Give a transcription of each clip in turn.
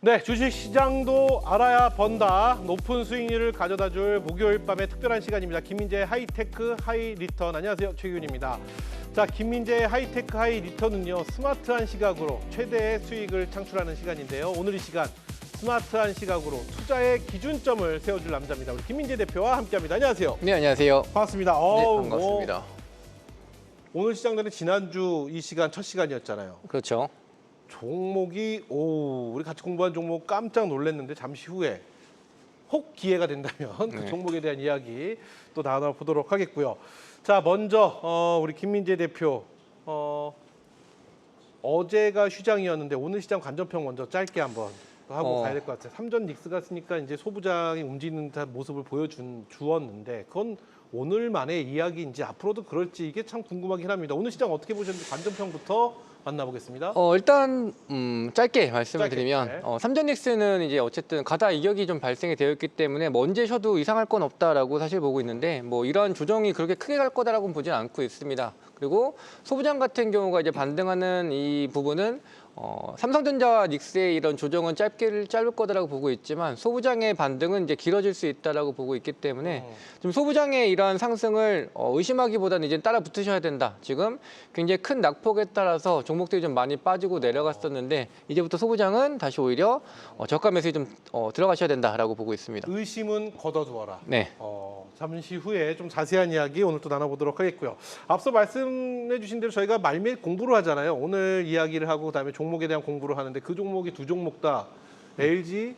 네, 주식시장도 알아야 번다. 높은 수익률을 가져다줄 목요일 밤의 특별한 시간입니다. 김민재의 하이테크 하이리턴. 안녕하세요, 최규훈입니다. 자, 김민재의 하이테크 하이리턴은요, 스마트한 시각으로 최대의 수익을 창출하는 시간인데요. 오늘 이 시간 스마트한 시각으로 투자의 기준점을 세워줄 남자입니다. 우리 김민재 대표와 함께합니다. 안녕하세요. 네, 안녕하세요. 반갑습니다. 네, 반갑습니다. 오늘 시장전에 지난주 이 시간 첫 시간이었잖아요. 그렇죠. 종목이 우리 같이 공부한 종목 깜짝 놀랐는데 잠시 후에 혹 기회가 된다면 그 종목에 대한 이야기 또 나눠보도록 하겠고요. 자, 먼저 우리 김민재 대표 어제가 휴장이었는데 오늘 시장 관전평 먼저 짧게 한번 하고 가야 될 것 같아요. 삼전 닉스가 쓰니까 이제 소부장이 움직이는 듯한 모습을 주었는데 그건 오늘만의 이야기인지 앞으로도 그럴지 이게 참 궁금하긴 합니다. 오늘 시장 어떻게 보셨는지 관전평부터 만나보겠습니다. 일단 짧게 말씀을 짧게, 드리면 네. 삼전닉스는 이제 어쨌든 가다 이격이 좀 발생이 되었기 때문에 뭐 언제 쉬어도 이상할 건 없다라고 사실 보고 있는데 뭐 이러한 조정이 그렇게 크게 갈 거다라고는 보지는 않고 있습니다. 그리고 소부장 같은 경우가 이제 반등하는 이 부분은 삼성전자와 닉스의 이런 조정은 짧을 거다라고 보고 있지만 소부장의 반등은 이제 길어질 수 있다라고 보고 있기 때문에 좀 소부장의 이러한 상승을 의심하기보다는 이제 따라 붙으셔야 된다. 지금 굉장히 큰 낙폭에 따라서 종목들이 좀 많이 빠지고 내려갔었는데 이제부터 소부장은 다시 오히려 저가 매수에 좀 들어가셔야 된다라고 보고 있습니다. 의심은 걷어두어라. 네. 잠시 후에 좀 자세한 이야기 오늘 또 나눠보도록 하겠고요. 앞서 말씀해 주신 대로 저희가 말매일 공부를 하잖아요. 오늘 이야기를 하고 그다음에 종목에 대한 공부를 하는데 그 종목이 두 종목 다 LG,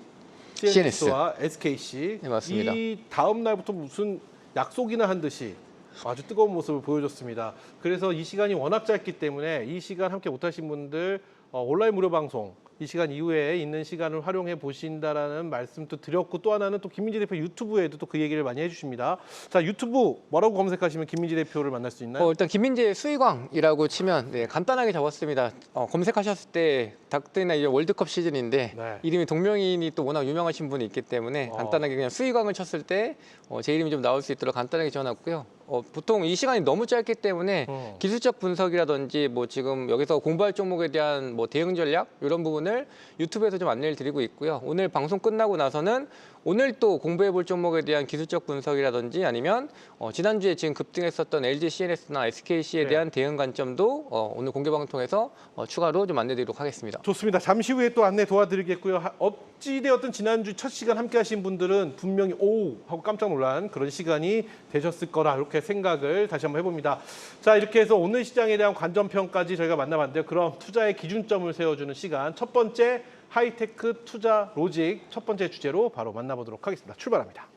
CNS와 SKC. 네, 맞습니다. 이 다음 날부터 무슨 약속이나 한 듯이 아주 뜨거운 모습을 보여줬습니다. 그래서 이 시간이 워낙 짧기 때문에 이 시간 함께 못하신 분들 온라인 무료 방송 이 시간 이후에 있는 시간을 활용해 보신다라는 말씀도 드렸고 또 하나는 또 김민재 대표 유튜브에도 또 그 얘기를 많이 해주십니다. 자, 유튜브 뭐라고 검색하시면 김민재 대표를 만날 수 있나요? 일단 김민재 수익왕이라고 치면 간단하게 적었습니다. 검색하셨을 때 닥터나 이제 월드컵 시즌인데 네. 이름이 동명이인이 또 워낙 유명하신 분이 있기 때문에 간단하게 그냥 수익왕을 쳤을 때 제 이름이 좀 나올 수 있도록 간단하게 적어놨고요. 보통 이 시간이 너무 짧기 때문에 기술적 분석이라든지 뭐 지금 여기서 공부할 종목에 대한 뭐 대응 전략 이런 부분을 유튜브에서 좀 안내를 드리고 있고요. 오늘 방송 끝나고 나서는 오늘 또 공부해 볼 종목에 대한 기술적 분석이라든지 아니면 지난주에 지금 급등했었던 LG, CNS나 SKC에 네. 대한 대응 관점도 오늘 공개 방송 통해서 추가로 좀 안내드리도록 하겠습니다. 좋습니다. 잠시 후에 또 안내 도와드리겠고요. 어찌되었든 지난주 첫 시간 함께 하신 분들은 분명히 오 하고 깜짝 놀란 그런 시간이 되셨을 거라 이렇게 생각을 다시 한번 해봅니다. 자, 이렇게 해서 오늘 시장에 대한 관전평까지 저희가 만나봤는데요. 그럼 투자의 기준점을 세워주는 시간 첫 번째 하이테크 투자 로직 첫 번째 주제로 바로 만나보도록 하겠습니다. 출발합니다.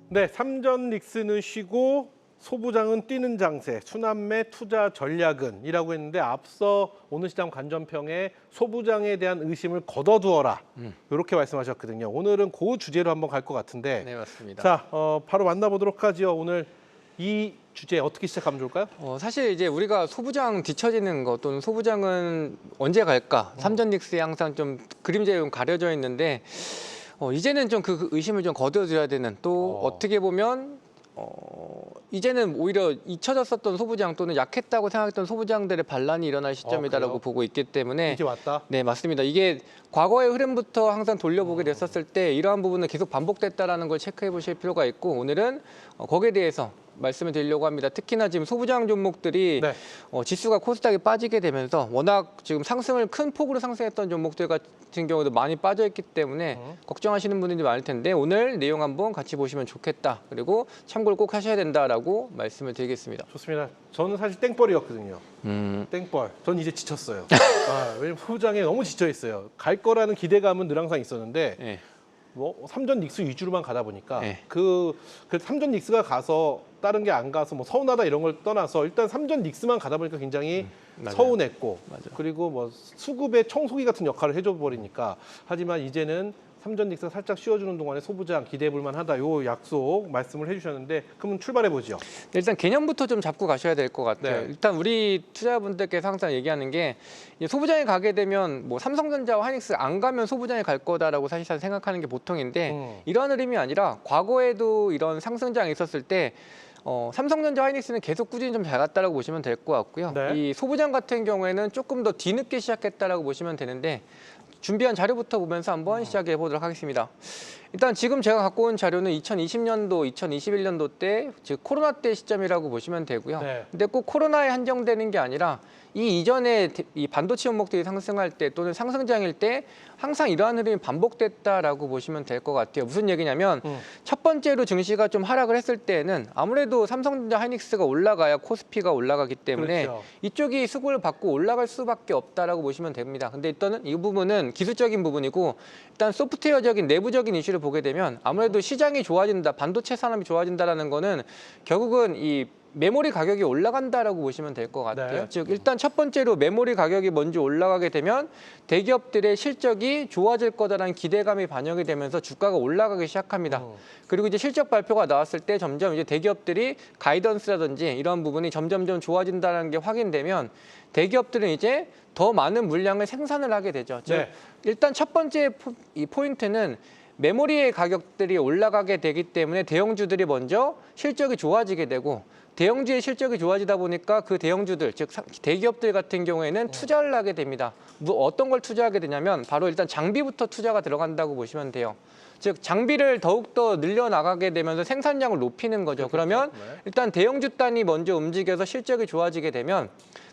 네, 삼전 닉스는 쉬고 소부장은 뛰는 장세, 순환매 투자 전략은 이라고 했는데 앞서 오늘 시장 관전평에 소부장에 대한 의심을 걷어두어라 이렇게 말씀하셨거든요. 오늘은 그 주제로 한번 갈 것 같은데 네, 맞습니다. 자, 바로 만나보도록 하죠. 오늘 이 주제 어떻게 시작하면 좋을까요? 사실 이제 우리가 소부장 뒤처지는 것 또는 소부장은 언제 갈까? 삼전 닉스에 항상 좀 그림자에 좀 가려져 있는데 이제는 좀 그 의심을 좀 거둬줘야 되는 또 어떻게 보면 이제는 오히려 잊혀졌었던 소부장 또는 약했다고 생각했던 소부장들의 반란이 일어날 시점이다라고 보고 있기 때문에 이제 왔다. 네, 맞습니다. 이게 과거의 흐름부터 항상 돌려보게 됐었을 때 이러한 부분은 계속 반복됐다라는 걸 체크해 보실 필요가 있고 오늘은 거기에 대해서 말씀을 드리려고 합니다. 특히나 지금 소부장 종목들이 네. 지수가 코스닥에 빠지게 되면서 워낙 지금 상승을 큰 폭으로 상승했던 종목들 같은 경우도 많이 빠져있기 때문에 걱정하시는 분들이 많을 텐데 오늘 내용 한번 같이 보시면 좋겠다. 그리고 참고를 꼭 하셔야 된다라고 말씀을 드리겠습니다. 좋습니다. 저는 사실 땡벌이었거든요. 땡벌. 전 이제 지쳤어요. 왜냐면 소부장에 너무 지쳐 있어요. 갈 거라는 기대감은 늘 항상 있었는데 네. 뭐 삼전 닉스 위주로만 가다 보니까 네. 그 삼전 닉스가 가서 다른 게 안 가서 뭐 서운하다 이런 걸 떠나서 일단 삼전 닉스만 가다 보니까 굉장히 맞아요. 서운했고 맞아요. 그리고 뭐 수급의 청소기 같은 역할을 해줘 버리니까 하지만 이제는 삼전 닉스가 살짝 쉬어주는 동안에 소부장 기대해 볼 만하다. 요 약속 말씀을 해주셨는데 그러면 출발해 보죠. 일단 개념부터 좀 잡고 가셔야 될 것 같아요. 네. 일단 우리 투자분들께서 항상 얘기하는 게 이제 소부장에 가게 되면 뭐 삼성전자와 하이닉스 안 가면 소부장에 갈 거다라고 사실상 생각하는 게 보통인데 이러한 흐름이 아니라 과거에도 이런 상승장이 있었을 때 삼성전자 하이닉스는 계속 꾸준히 좀 잘 갔다라고 보시면 될 것 같고요. 네. 이 소부장 같은 경우에는 조금 더 뒤늦게 시작했다라고 보시면 되는데 준비한 자료부터 보면서 한번 시작해 보도록 하겠습니다. 일단 지금 제가 갖고 온 자료는 2020년도, 2021년도 때, 즉 코로나 때 시점이라고 보시면 되고요. 네. 근데 꼭 코로나에 한정되는 게 아니라 이 이전에 이 반도체 종목들이 상승할 때 또는 상승장일 때 항상 이러한 흐름이 반복됐다라고 보시면 될 것 같아요. 무슨 얘기냐면 첫 번째로 증시가 좀 하락을 했을 때는 아무래도 삼성전자 하이닉스가 올라가야 코스피가 올라가기 때문에 그렇죠. 이쪽이 수급을 받고 올라갈 수밖에 없다라고 보시면 됩니다. 근데 일단은 이 부분은 기술적인 부분이고 일단 소프트웨어적인 내부적인 이슈를 보게 되면 아무래도 시장이 좋아진다, 반도체 산업이 좋아진다라는 거는 결국은 이 메모리 가격이 올라간다라고 보시면 될 것 같아요. 네. 즉 일단 첫 번째로 메모리 가격이 먼저 올라가게 되면 대기업들의 실적이 좋아질 거다라는 기대감이 반영이 되면서 주가가 올라가기 시작합니다. 그리고 이제 실적 발표가 나왔을 때 점점 이제 대기업들이 가이던스라든지 이런 부분이 점점점 좋아진다는 게 확인되면 대기업들은 이제 더 많은 물량을 생산을 하게 되죠. 즉 네. 일단 첫 번째 이 포인트는 메모리의 가격들이 올라가게 되기 때문에 대형주들이 먼저 실적이 좋아지게 되고 대형주의 실적이 좋아지다 보니까 그 대형주들, 즉 대기업들 같은 경우에는 투자를 하게 됩니다. 어떤 걸 투자하게 되냐면 바로 일단 장비부터 투자가 들어간다고 보시면 돼요. 즉 장비를 더욱더 늘려나가게 되면서 생산량을 높이는 거죠. 그러면 일단 대형주 단이 먼저 움직여서 실적이 좋아지게 되면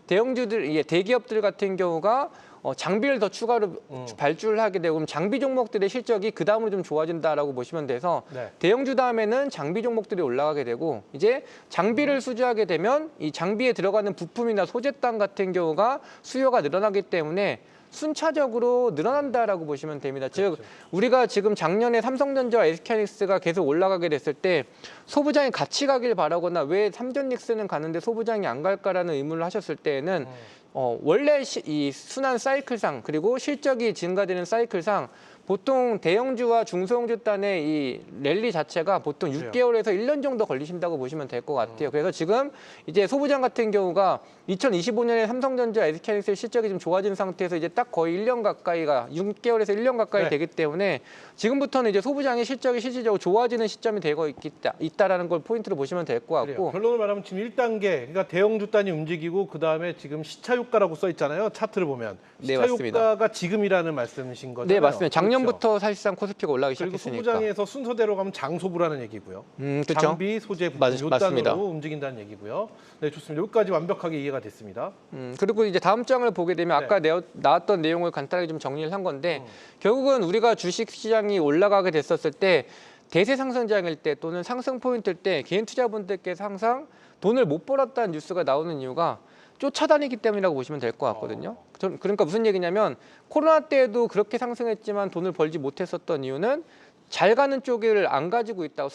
대기업들 같은 경우가 장비를 더 추가로 발주를 하게 되고 그럼 장비 종목들의 실적이 그 다음으로 좀 좋아진다라고 보시면 돼서 네. 대형주 다음에는 장비 종목들이 올라가게 되고 이제 장비를 수주하게 되면 이 장비에 들어가는 부품이나 소재단 같은 경우가 수요가 늘어나기 때문에 순차적으로 늘어난다라고 보시면 됩니다. 즉 우리가 지금 작년에 삼성전자와 SK하이닉스가 계속 올라가게 됐을 때 소부장이 같이 가길 바라거나 왜 삼전닉스는 가는데 소부장이 안 갈까라는 의문을 하셨을 때에는 원래 이 순환 사이클상 그리고 실적이 증가되는 사이클상 보통 대형주와 중소형주 단의 이 랠리 자체가 보통 6개월에서 1년 정도 걸리신다고 보시면 될 것 같아요. 그래서 지금 이제 소부장 같은 경우가 2025년에 삼성전자, SK하이닉스의 실적이 좀 좋아진 상태에서 이제 딱 거의 1년 가까이가 6개월에서 1년 가까이 네. 되기 때문에 지금부터는 이제 소부장의 실적이 실질적으로 좋아지는 시점이 되고 있다라는 걸 포인트로 보시면 될 것 같고 결론을 말하면 지금 1단계, 그러니까 대형주 단이 움직이고 그 다음에 지금 시차효과라고 써 있잖아요. 차트를 보면. 네, 맞습니다. 시차효과가 지금이라는 말씀이신 거잖아요. 네, 맞습니다. 작년부터 그렇죠. 사실상 코스피가 올라가기 그리고 시작했으니까. 소부장에서 순서대로 가면 장소부라는 얘기고요. 그렇죠. 장비, 소재, 부품 요 맞습니다. 단으로 움직인다는 얘기고요. 네, 좋습니다. 여기까지 완벽하게 이해가 됐습니다. 그리고 이제 다음 장을 보게 되면 아까 나왔던 내용을 간단하게 좀 정리를 한 건데 결국은 우리가 주식 시장이 올라가게 됐었을 때 대세 상승장일 때 또는 상승 포인트일 때 개인 투자분들께서 항상 돈을 못 벌었다는 뉴스가 나오는 이유가 쫓아다니기 때문이라고 보시면 될 것 같거든요. 그러니까 무슨 얘기냐면 코로나 때에도 그렇게 상승했지만 돈을 벌지 못했었던 이유는 잘 가는 쪽을 안 가지고 있다가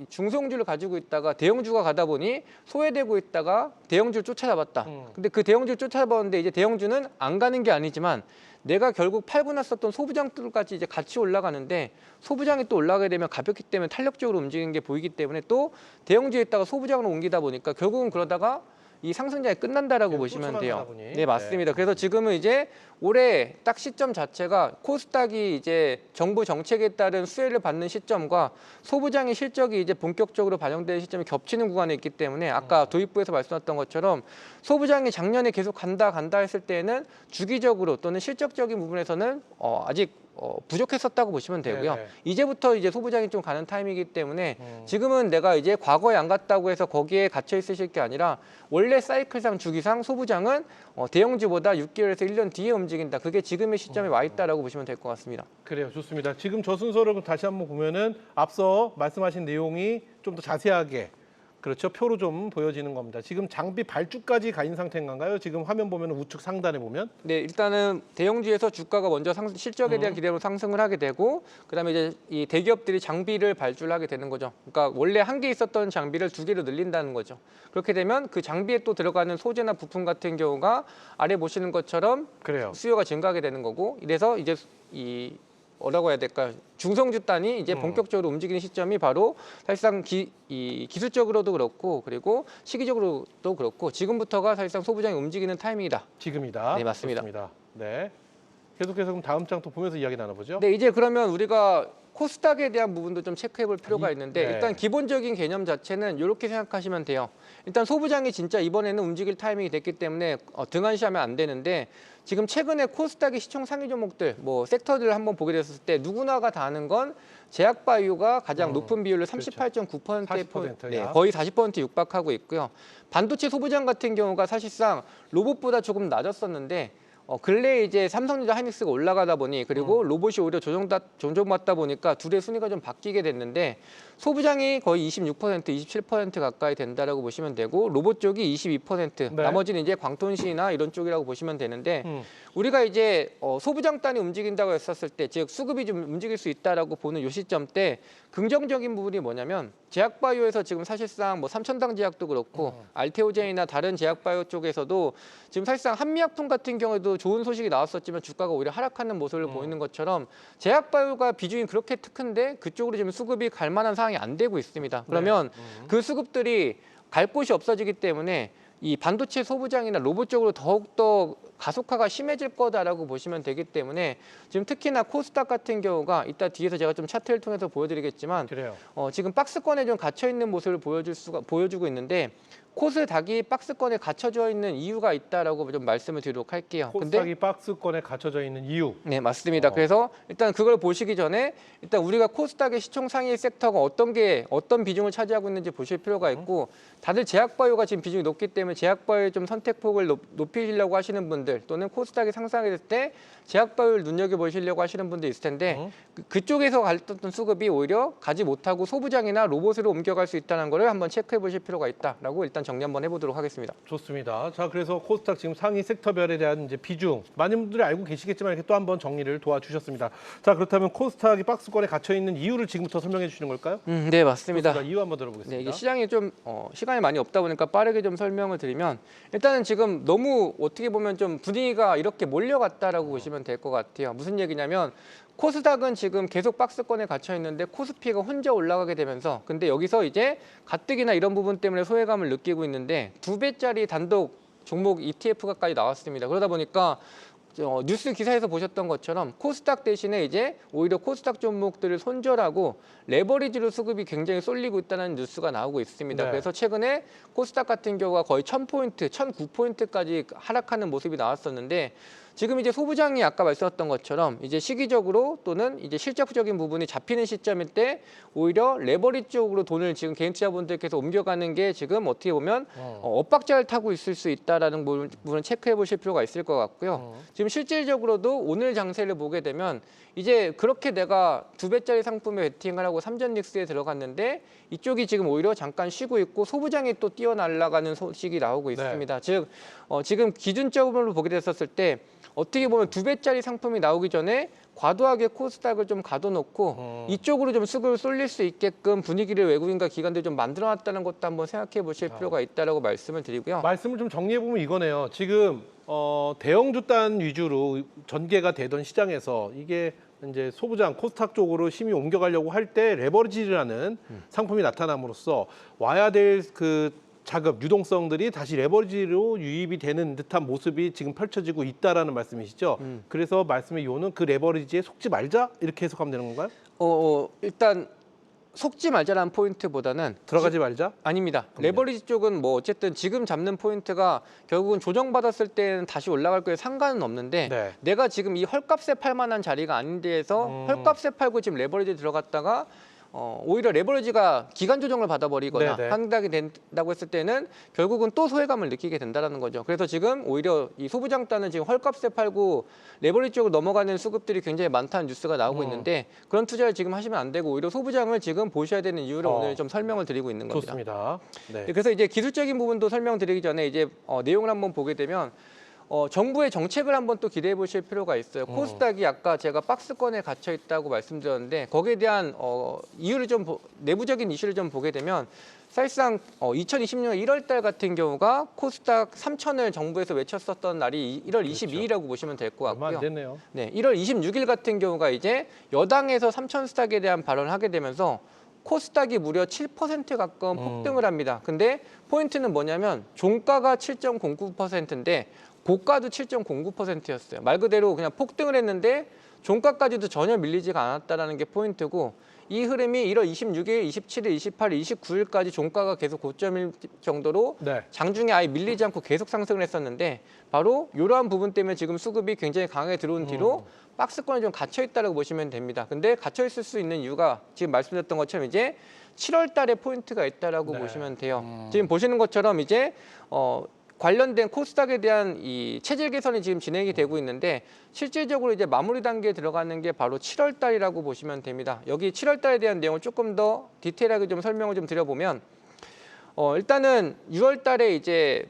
중소형주를 가지고 있다가 대형주가 가다 보니 소외되고 있다가 대형주를 쫓아잡았다. 근데 그 대형주를 쫓아잡았는데 이제 대형주는 안 가는 게 아니지만 내가 결국 팔고 났었던 소부장들까지 이제 같이 올라가는데 소부장이 또 올라가게 되면 가볍기 때문에 탄력적으로 움직이는 게 보이기 때문에 또 대형주에 있다가 소부장으로 옮기다 보니까 결국은 그러다가 이 상승장이 끝난다라고 보시면 돼요. 네, 맞습니다. 그래서 지금은 이제 올해 딱 시점 자체가 코스닥이 이제 정부 정책에 따른 수혜를 받는 시점과 소부장의 실적이 이제 본격적으로 반영되는 시점이 겹치는 구간에 있기 때문에 아까 도입부에서 말씀하셨던 것처럼 소부장이 작년에 계속 간다 했을 때에는 주기적으로 또는 실적적인 부분에서는 아직 부족했었다고 보시면 되고요. 네네. 이제부터 이제 소부장이 좀 가는 타이밍이기 때문에 지금은 내가 이제 과거에 안 갔다고 해서 거기에 갇혀 있으실 게 아니라 원래 사이클상 주기상 소부장은 대형주보다 6개월에서 1년 뒤에 움직인다. 그게 지금의 시점에 와 있다라고 보시면 될 것 같습니다. 그래요. 좋습니다. 지금 저 순서를 다시 한번 보면은 앞서 말씀하신 내용이 좀 더 자세하게 그렇죠. 표로 좀 보여지는 겁니다. 지금 장비 발주까지 가 있는 상태인 건가요? 지금 화면 보면 우측 상단에 보면 네, 일단은 대형주에서 주가가 먼저 실적에 대한 기대로 상승을 하게 되고 그다음에 이제 이 대기업들이 장비를 발주를 하게 되는 거죠. 그러니까 원래 한 개 있었던 장비를 2개로 늘린다는 거죠. 그렇게 되면 그 장비에 또 들어가는 소재나 부품 같은 경우가 아래 보시는 것처럼 그래요. 수요가 증가하게 되는 거고 이래서 이제 이 뭐라고 해야 될까? 중성주단이 이제 본격적으로 움직이는 시점이 바로 사실상 이 기술적으로도 그렇고 그리고 시기적으로도 그렇고 지금부터가 사실상 소부장이 움직이는 타이밍이다. 지금이다. 네, 맞습니다. 좋습니다. 네. 계속해서 그럼 다음 장 또 보면서 이야기 나눠보죠. 네, 이제 그러면 우리가 코스닥에 대한 부분도 좀 체크해 볼 필요가 있는데 네. 일단 기본적인 개념 자체는 이렇게 생각하시면 돼요. 일단 소부장이 진짜 이번에는 움직일 타이밍이 됐기 때문에 등한시하면 안 되는데 지금 최근에 코스닥의 시총 상위 종목들 뭐 섹터들을 한번 보게 됐을 때 누구나가 다 아는 건 제약바이오가 가장 높은 비율로 38.9%의 40% 네, 야. 거의 40% 육박하고 있고요. 반도체 소부장 같은 경우가 사실상 로봇보다 조금 낮았었는데 근래에 이제 삼성전자 하이닉스가 올라가다 보니 그리고 로봇이 오히려 조정받다 보니까 둘의 순위가 좀 바뀌게 됐는데 소부장이 거의 26%, 27% 가까이 된다라고 보시면 되고 로봇 쪽이 22%, 네. 나머지는 이제 광통시나 이런 쪽이라고 보시면 되는데 우리가 이제 소부장단이 움직인다고 했었을 때, 즉 수급이 좀 움직일 수 있다라고 보는 요 시점 때 긍정적인 부분이 뭐냐면 제약바이오에서 지금 사실상 뭐 삼천당 제약도 그렇고 알테오젠이나 다른 제약바이오 쪽에서도 지금 사실상 한미약품 같은 경우에도 좋은 소식이 나왔었지만 주가가 오히려 하락하는 모습을 보이는 것처럼 제약바이오가 비중이 그렇게 큰데 그쪽으로 지금 수급이 갈 만한 상황이 안 되고 있습니다. 그러면 그 수급들이 갈 곳이 없어지기 때문에 이 반도체 소부장이나 로봇 쪽으로 더욱더 가속화가 심해질 거다라고 보시면 되기 때문에 지금 특히나 코스닥 같은 경우가 이따 뒤에서 제가 좀 차트를 통해서 보여드리겠지만 그래요. 지금 박스권에 좀 갇혀 있는 모습을 보여주고 있는데 코스닥이 박스권에 갇혀져 있는 이유가 있다라고 좀 말씀을 드리도록 할게요. 코스닥이 박스권에 갇혀져 있는 이유. 네, 맞습니다. 그래서 일단 그걸 보시기 전에 일단 우리가 코스닥의 시총 상위 섹터가 어떤 비중을 차지하고 있는지 보실 필요가 있고 다들 제약바이오가 지금 비중이 높기 때문에 제약바이오의 좀 선택폭을 높이시려고 하시는 분들 또는 코스닥이 상승하게 될 때 제약바이오를 눈여겨보시려고 하시는 분도 있을 텐데 그쪽에서 갈렸던 수급이 오히려 가지 못하고 소부장이나 로봇으로 옮겨갈 수 있다는 거를 한번 체크해 보실 필요가 있다라고 일단 정리 한번 해보도록 하겠습니다. 좋습니다. 자, 그래서 코스닥 지금 상위 섹터별에 대한 이제 비중 많은 분들이 알고 계시겠지만 이렇게 또 한번 정리를 도와주셨습니다. 자, 그렇다면 코스닥이 박스권에 갇혀 있는 이유를 지금부터 설명해 주시는 걸까요? 네, 맞습니다. 좋습니다. 이유 한번 들어보겠습니다. 네, 이게 시장이 좀 시간이 많이 없다 보니까 빠르게 좀 설명을 드리면 일단은 지금 너무 어떻게 보면 좀 분위기가 이렇게 몰려갔다라고 보시면 될 것 같아요. 무슨 얘기냐면 코스닥은 지금 계속 박스권에 갇혀 있는데 코스피가 혼자 올라가게 되면서 근데 여기서 이제 가뜩이나 이런 부분 때문에 소외감을 느끼고 있는데 2배짜리 단독 종목 ETF가까지 나왔습니다. 그러다 보니까 뉴스 기사에서 보셨던 것처럼 코스닥 대신에 이제 오히려 코스닥 종목들을 손절하고 레버리지로 수급이 굉장히 쏠리고 있다는 뉴스가 나오고 있습니다. 네. 그래서 최근에 코스닥 같은 경우가 거의 1000포인트, 1009포인트까지 하락하는 모습이 나왔었는데 지금 이제 소부장이 아까 말씀하셨던 것처럼 이제 시기적으로 또는 이제 실적적인 부분이 잡히는 시점일 때 오히려 레버리 쪽으로 돈을 지금 개인 투자분들께서 옮겨가는 게 지금 어떻게 보면 엇박자를 타고 있을 수 있다라는 부분을 체크해 보실 필요가 있을 것 같고요. 지금 실질적으로도 오늘 장세를 보게 되면 이제 그렇게 내가 2배짜리 상품에 베팅을 하고 삼전닉스에 들어갔는데 이쪽이 지금 오히려 잠깐 쉬고 있고 소부장이 또 뛰어날아가는 소식이 나오고 있습니다. 즉 지금 기준적으로 보게 됐었을 때 어떻게 보면 2배짜리 상품이 나오기 전에 과도하게 코스닥을 좀 가둬놓고 이쪽으로 좀 수급을 쏠릴 수 있게끔 분위기를 외국인과 기관들이 좀 만들어놨다는 것도 한번 생각해 보실 필요가 있다라고 말씀을 드리고요. 말씀을 좀 정리해 보면 이거네요. 지금 대형주단 위주로 전개가 되던 시장에서 이게 이제 소부장 코스닥 쪽으로 힘이 옮겨가려고 할 때 레버리지라는 상품이 나타남으로써 와야 될 그 자금, 유동성들이 다시 레버리지로 유입이 되는 듯한 모습이 지금 펼쳐지고 있다라는 말씀이시죠. 그래서 말씀의 요는 그 레버리지에 속지 말자 이렇게 해석하면 되는 건가요? 일단 속지 말자라는 포인트보다는 들어가지 말자? 아닙니다. 그럼요. 레버리지 쪽은 뭐 어쨌든 지금 잡는 포인트가 결국은 조정받았을 때는 다시 올라갈 거에 상관은 없는데 네. 내가 지금 이 헐값에 팔 만한 자리가 아닌 데에서 헐값에 팔고 지금 레버리지 들어갔다가 오히려 레버리지가 기간 조정을 받아버리거나 네네. 한다게 된다고 했을 때는 결국은 또 소외감을 느끼게 된다는 거죠. 그래서 지금 오히려 이 소부장단은 지금 헐값에 팔고 레버리지 쪽으로 넘어가는 수급들이 굉장히 많다는 뉴스가 나오고 있는데 그런 투자를 지금 하시면 안 되고 오히려 소부장을 지금 보셔야 되는 이유를 오늘 좀 설명을 드리고 있는 겁니다. 좋습니다. 네. 그래서 이제 기술적인 부분도 설명드리기 전에 이제 내용을 한번 보게 되면 정부의 정책을 한번 또 기대해 보실 필요가 있어요. 코스닥이 아까 제가 박스권에 갇혀 있다고 말씀드렸는데 거기에 대한 이유를 내부적인 이슈를 좀 보게 되면 사실상 2020년 1월 달 같은 경우가 코스닥 3,000을 정부에서 외쳤었던 날이 1월 22일이라고 보시면 될 것 얼마 안 같고요. 됐네요. 네, 1월 26일 같은 경우가 이제 여당에서 3,000 스탁에 대한 발언을 하게 되면서 코스닥이 무려 7% 가까운 폭등을 합니다. 근데 포인트는 뭐냐면 종가가 7.09%인데 고가도 7.09%였어요. 말 그대로 그냥 폭등을 했는데 종가까지도 전혀 밀리지가 않았다는 게 포인트고 이 흐름이 1월 26일, 27일, 28일, 29일까지 종가가 계속 고점일 정도로 네. 장중에 아예 밀리지 않고 계속 상승을 했었는데 바로 이러한 부분 때문에 지금 수급이 굉장히 강하게 들어온 뒤로 박스권에 좀 갇혀 있다고 보시면 됩니다. 근데 갇혀 있을 수 있는 이유가 지금 말씀드렸던 것처럼 이제 7월 달에 포인트가 있다라고 네. 보시면 돼요. 지금 보시는 것처럼 이제 관련된 코스닥에 대한 이 체질 개선이 지금 진행이 되고 있는데 실질적으로 이제 마무리 단계에 들어가는 게 바로 7월 달이라고 보시면 됩니다. 여기 7월 달에 대한 내용을 조금 더 디테일하게 좀 설명을 좀 드려보면 일단은 6월 달에 이제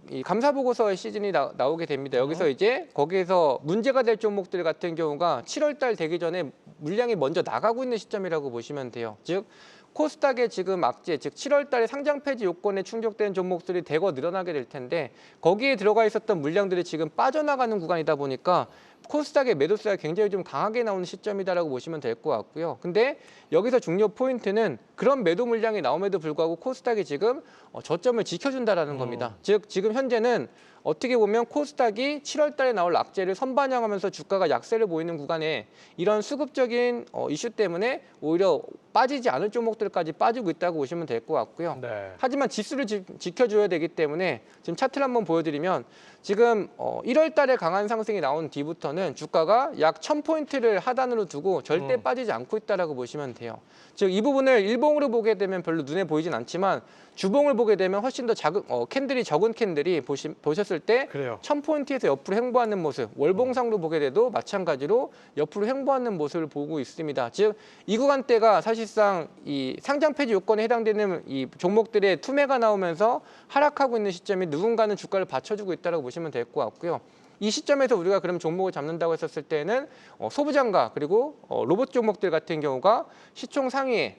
이 감사 보고서의 시즌이 나오게 됩니다. 여기서 이제 거기에서 문제가 될 종목들 같은 경우가 7월 달 되기 전에 물량이 먼저 나가고 있는 시점이라고 보시면 돼요. 즉 코스닥의 지금 악재, 즉 7월 달에 상장 폐지 요건에 충족된 종목들이 대거 늘어나게 될 텐데 거기에 들어가 있었던 물량들이 지금 빠져나가는 구간이다 보니까 코스닥의 매도세가 굉장히 좀 강하게 나오는 시점이다라고 보시면 될 것 같고요. 근데 여기서 중요 포인트는 그런 매도 물량이 나옴에도 불구하고 코스닥이 지금 저점을 지켜준다라는 겁니다. 즉 지금 현재는 어떻게 보면 코스닥이 7월 달에 나올 악재를 선반영하면서 주가가 약세를 보이는 구간에 이런 수급적인 이슈 때문에 오히려 빠지지 않을 종목들까지 빠지고 있다고 보시면 될 것 같고요. 네. 하지만 지수를 지켜줘야 되기 때문에 지금 차트를 한번 보여드리면 지금 1월 달에 강한 상승이 나온 뒤부터는 주가가 약 1,000포인트를 하단으로 두고 절대 빠지지 않고 있다라고 보시면 돼요. 즉 이 부분을 일봉으로 보게 되면 별로 눈에 보이진 않지만 주봉을 보게 되면 훨씬 더 작은 캔들이 적은 캔들이 보셨을 때 그래요. 1,000포인트에서 옆으로 횡보하는 모습, 월봉상으로 보게 돼도 마찬가지로 옆으로 횡보하는 모습을 보고 있습니다. 즉 이 구간대가 사실상 이 상장 폐지 요건에 해당되는 이 종목들의 투매가 나오면서 하락하고 있는 시점이 누군가는 주가를 받쳐주고 있다고 보시면 될 것 같고요. 이 시점에서 우리가 그럼 종목을 잡는다고 했었을 때는 소부장과 그리고 로봇 종목들 같은 경우가 시총 상위에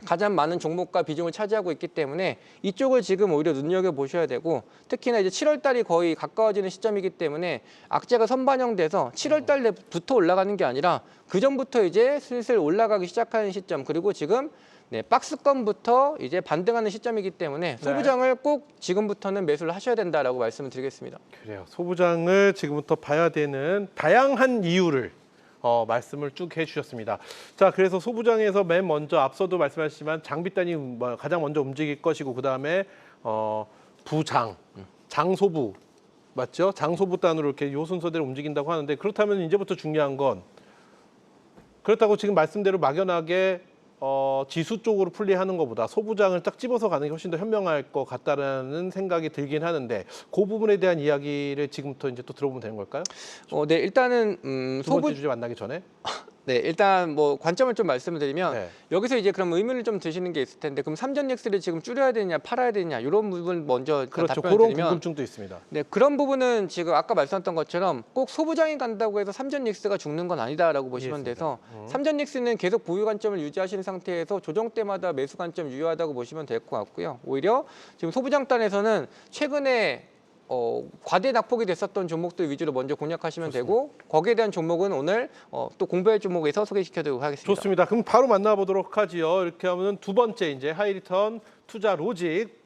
가장 많은 종목과 비중을 차지하고 있기 때문에 이쪽을 지금 오히려 눈여겨보셔야 되고 특히나 이제 7월 달이 거의 가까워지는 시점이기 때문에 악재가 선반영돼서 7월 달부터 올라가는 게 아니라 그 전부터 이제 슬슬 올라가기 시작하는 시점 그리고 지금 박스권부터 이제 반등하는 시점이기 때문에 소부장을 꼭 지금부터는 매수를 하셔야 된다라고 말씀을 드리겠습니다. 그래요. 소부장을 지금부터 봐야 되는 다양한 이유를 말씀을 쭉 해주셨습니다. 자, 그래서 소부장에서 맨 먼저 앞서도 말씀하셨지만 장비단이 가장 먼저 움직일 것이고 그 다음에 부장, 장소부 맞죠? 장소부단으로 이렇게 요 순서대로 움직인다고 하는데 그렇다면 이제부터 중요한 건 그렇다고 지금 말씀대로 막연하게 지수 쪽으로 플레이하는 것보다 소부장을 딱 집어서 가는 게 훨씬 더 현명할 것 같다라는 생각이 들긴 하는데 그 부분에 대한 이야기를 지금부터 이제 또 들어보면 되는 걸까요? 네, 일단은 두 번째 주제 만나기 전에 네, 일단 뭐 관점을 좀 말씀을 드리면 네. 여기서 이제 그럼 의문을 좀 드시는 게 있을 텐데 그럼 삼전엑스를 지금 줄여야 되냐 팔아야 되냐 이런 부분 먼저 일단 그렇죠. 답변을 그런 드리면 궁금증도 있습니다. 네, 그런 부분은 지금 아까 말씀하셨던 것처럼 꼭 소부장이 간다고 해서 삼전엑스가 죽는 건 아니다라고 보시면 돼서 삼전엑스는 계속 보유 관점을 유지하시는 상태에서 조정 때마다 매수 관점 유효하다고 보시면 될 것 같고요. 오히려 지금 소부장단에서는 최근에 과대 낙폭이 됐었던 종목들 위주로 먼저 공략하시면 되고 거기에 대한 종목은 오늘 또 공부할 종목에서 소개시켜드리도록 하겠습니다. 좋습니다. 그럼 바로 만나보도록 하지요. 이렇게 하면 두 번째 이제 하이리턴 투자 로직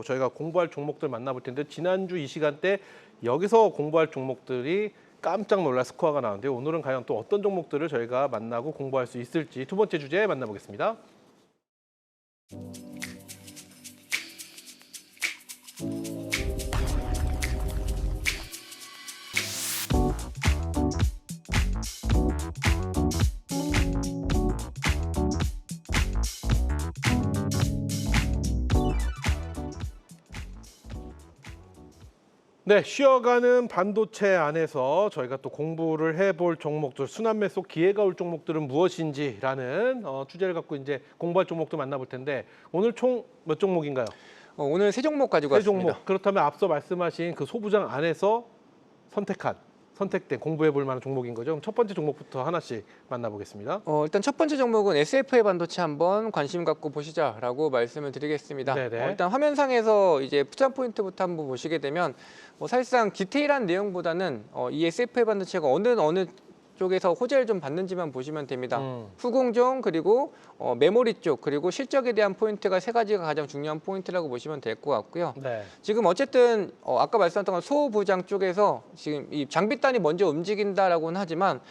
저희가 공부할 종목들 만나볼 텐데 지난주 이 시간대 여기서 공부할 종목들이 깜짝 놀랄 스코어가 나오는데 오늘은 과연 또 어떤 종목들을 저희가 만나고 공부할 수 있을지 두 번째 주제 만나보겠습니다. 네, 쉬어가는 반도체 안에서 저희가 또 공부를 해볼 종목들, 순환매 속 기회가 올 종목들은 무엇인지라는 주제를 갖고 이제 공부할 종목도 만나볼 텐데 오늘 총 몇 종목인가요? 오늘 세 종목 가지고 세 왔습니다. 종목. 그렇다면 앞서 말씀하신 그 소부장 안에서 선택된 공부해 볼 만한 종목인 거죠. 그럼 첫 번째 종목부터 하나씩 만나보겠습니다. 일단 첫 번째 종목은 SFA 반도체 한번 관심 갖고 보시자라고 말씀을 드리겠습니다. 네네. 일단 화면상에서 이제 투자 포인트부터 한번 보시게 되면 사실상 디테일한 내용보다는 이 SFA 반도체가 어느 쪽에서 호재를 좀 받는지만 보시면 됩니다. 후공정 그리고 메모리 쪽 그리고 실적에 대한 포인트가 세 가지가 가장 중요한 포인트라고 보시면 될 것 같고요. 네. 지금 어쨌든 아까 말씀드렸던 건 소부장 쪽에서 지금 이 장비단이 먼저 움직인다라고는 하지만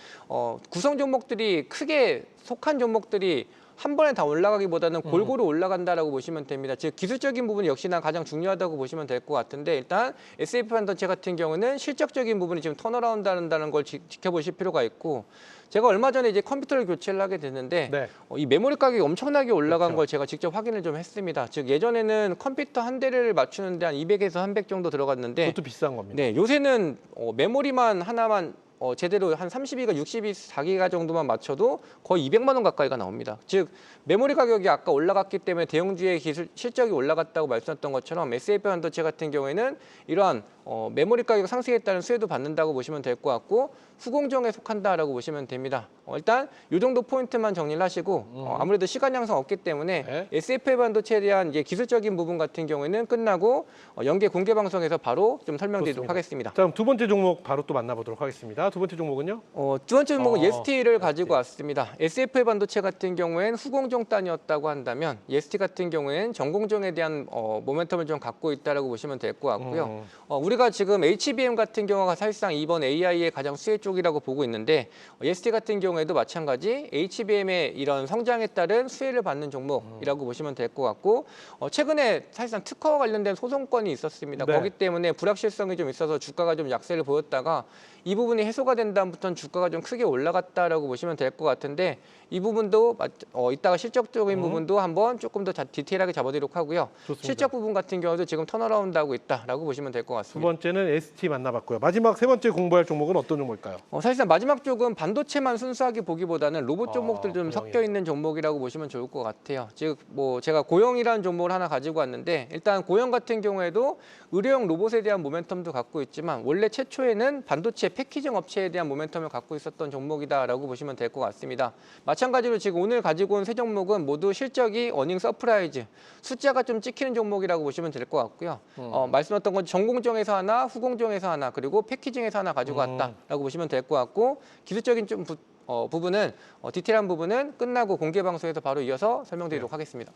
구성 종목들이 크게 속한 종목들이 한 번에 다 올라가기보다는 골고루 올라간다라고 보시면 됩니다. 즉 기술적인 부분이 역시나 가장 중요하다고 보시면 될 것 같은데 일단 SF 반도체 같은 경우는 실적적인 부분이 지금 턴어라운드 한다는 걸 지켜보실 필요가 있고 제가 얼마 전에 이제 컴퓨터를 교체를 하게 됐는데 네. 이 메모리 가격이 엄청나게 올라간 그렇죠. 걸 제가 직접 확인을 좀 했습니다. 즉 예전에는 컴퓨터 한 대를 맞추는데 한 200에서 300 정도 들어갔는데 그것도 비싼 겁니다. 네, 요새는 메모리만 하나만 제대로 한 32가 64기가 정도만 맞춰도 거의 200만 원 가까이가 나옵니다. 즉 메모리 가격이 아까 올라갔기 때문에 대형주의 기술 실적이 올라갔다고 말씀드렸던 것처럼 SF 반도체 같은 경우에는 이러한 메모리 가격 상승에 따른 수혜도 받는다고 보시면 될 것 같고 후공정에 속한다라고 보시면 됩니다. 일단 이 정도 포인트만 정리를 하시고 아무래도 시간 양상 없기 때문에 네. SF 반도체에 대한 이제 기술적인 부분 같은 경우에는 끝나고 연계 공개 방송에서 바로 좀 설명드리도록 좋습니다. 하겠습니다. 자, 그럼 두 번째 종목 바로 또 만나보도록 하겠습니다. 두 번째 종목은요? 두 번째 종목은 어, 예스티를 가지고 왔습니다. SF 반도체 같은 경우에는 후공정 단이었다고 한다면 예스티 같은 경우에는 전공정에 대한 모멘텀을 좀 갖고 있다라고 보시면 될 것 같고요. 우리가 지금 HBM 같은 경우가 사실상 이번 AI의 가장 수혜 쪽이라고 보고 있는데 예스티 같은 경우에도 마찬가지 HBM의 이런 성장에 따른 수혜를 받는 종목이라고 보시면 될 것 같고 최근에 사실상 특허와 관련된 소송건이 있었습니다. 네. 거기 때문에 불확실성이 좀 있어서 주가가 좀 약세를 보였다가 이 부분이 해소가 된 다음부터는 주가가 좀 크게 올라갔다라고 보시면 될 것 같은데 이 부분도 이따가 실적적인 부분도 한번 조금 더 디테일하게 잡아드리도록 하고요. 좋습니다. 실적 부분 같은 경우도 지금 턴어라운드 하고 있다라고 보시면 될 것 두 같습니다. 번째는 ST 만나봤고요. 마지막 세 번째 공부할 종목은 어떤 종목일까요? 사실상 마지막 쪽은 반도체만 순수하게 보기보다는 로봇 종목들 좀 고용이요. 섞여 있는 종목이라고 보시면 좋을 것 같아요. 즉 제가 고영이라는 종목을 하나 가지고 왔는데 일단 고영 같은 경우에도 의료용 로봇에 대한 모멘텀도 갖고 있지만 원래 최초에는 반도체 패키징 업체에 대한 모멘텀을 갖고 있었던 종목이다라고 보시면 될 것 같습니다. 마찬가지로 지금 오늘 가지고 온 세 종목은 모두 실적이 어닝 서프라이즈 숫자가 좀 찍히는 종목이라고 보시면 될 것 같고요. 말씀드렸던 건 전공정에서 하나, 후공정에서 하나, 그리고 패키징에서 하나 가지고 왔다라고 보시면 될 것 같고 기술적인 좀 부분은 디테일한 부분은 끝나고 공개 방송에서 바로 이어서 설명드리도록 하겠습니다.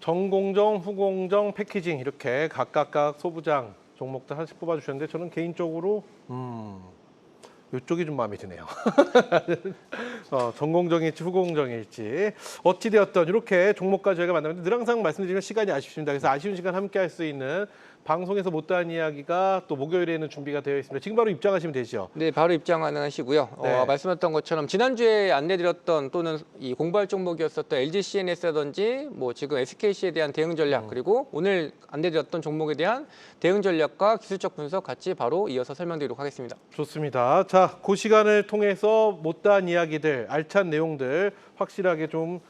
전공정, 후공정, 패키징 이렇게 각각 소부장 종목들 하나씩 뽑아주셨는데 저는 개인적으로 이쪽이 좀 마음에 드네요. 전공정일지 후공정일지 어찌되었던 이렇게 종목까지 저희가 만나는데 늘 항상 말씀드리면 시간이 아쉽습니다. 그래서 아쉬운 시간 함께 할 수 있는 방송에서 못다한 이야기가 또 목요일에는 준비가 되어 있습니다. 지금 바로 입장하시면 되죠. 네, 바로 입장 가능하시고요. 네. 말씀드렸던 것처럼 지난주에 안내드렸던 또는 이 공부할 종목이었었던 LG CNS라든지 지금 SKC에 대한 대응 전략 그리고 오늘 안내드렸던 종목에 대한 대응 전략과 기술적 분석 같이 바로 이어서 설명드리도록 하겠습니다. 좋습니다. 자, 그 시간을 통해서 못다한 이야기들, 알찬 내용들 확실하게 좀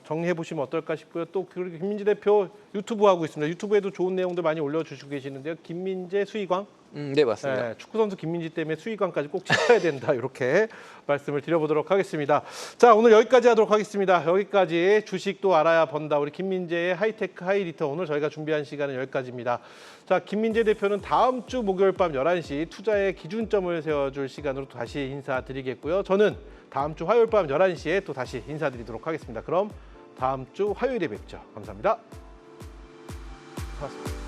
정리해 보시면 어떨까 싶고요. 또 그리고 김민재 대표 유튜브 하고 있습니다. 유튜브에도 좋은 내용들 많이 올려주시고 계시는데요. 김민재 수의광. 네, 맞습니다. 네, 축구 선수 김민재 때문에 수의관까지 꼭 지켜야 된다 이렇게 말씀을 드려보도록 하겠습니다. 자, 오늘 여기까지 하도록 하겠습니다. 여기까지 주식도 알아야 번다 우리 김민재의 하이테크 하이리턴 오늘 저희가 준비한 시간은 여기까지입니다. 자, 김민재 대표는 다음 주 목요일 밤 11시 투자의 기준점을 세워줄 시간으로 다시 인사드리겠고요. 저는 다음 주 화요일 밤 11시에 또 다시 인사드리도록 하겠습니다. 그럼 다음 주 화요일에 뵙죠. 감사합니다. 고맙습니다.